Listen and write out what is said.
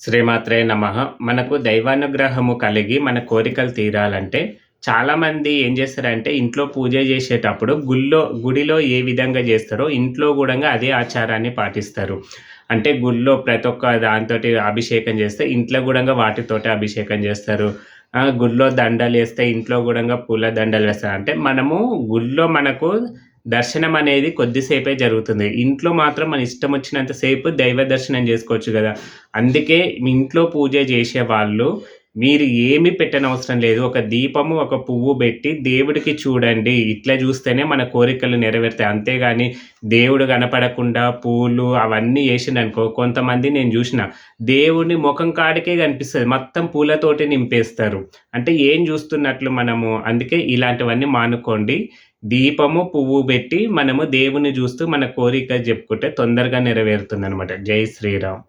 శ్రీమాత్రే నమః. మనకు దైవానుగ్రహము కలిగి మన కోరికలు తీరాలంటే చాలామంది ఏం చేస్తారంటే ఇంట్లో పూజ చేసేటప్పుడు గుడిలో ఏ విధంగా చేస్తారో ఇంట్లో గూడంగా అదే ఆచారాన్ని పాటిస్తారు. అంటే గుడిలో ప్రతి ఒక్క దానితోటి అభిషేకం చేస్తే ఇంట్లో గూడంగా వాటితోటే అభిషేకం చేస్తారు. గుడిలో దండలేస్తే ఇంట్లో గూడంగా పూల దండలేస్తారు. అంటే మనము గుడిలో మనకు దర్శనం అనేది కొద్దిసేపే జరుగుతుంది. ఇంట్లో మాత్రం మన ఇష్టం వచ్చినంత సేపు దైవ దర్శనం జేసుకోవచ్చు గదా! అందుకే మీ ఇంట్లో పూజ జేసేవాళ్ళు మీరు ఏమి పెట్టనవసరం లేదు. ఒక దీపము, ఒక పువ్వు బెట్టి దేవుడికి చూడండి. ఇట్లా జూస్తేనే మన కోరికలు నెరవేరుతాయి. అంతేగాని దేవుడు కనపడకుండా పూలు అవన్నీ ఏసిండనుకో కొంతమంది నేను జూషిన దేవుడిని మొఖం కాడికే కనిపిస్తది. మొత్తం పూలతోటి నింపేస్తారు. అంటే ఏం జూస్తున్నట్లు మనము. అందుకే ఇలాంటివన్నీ మానుకోండి. దీపము, పువ్వు బెట్టి మనము దేవుడిని జూస్తూ మన కోరిక జెప్పుకుంటే తొందరగా నెరవేరుతుందనమాట. జై శ్రీరామ్.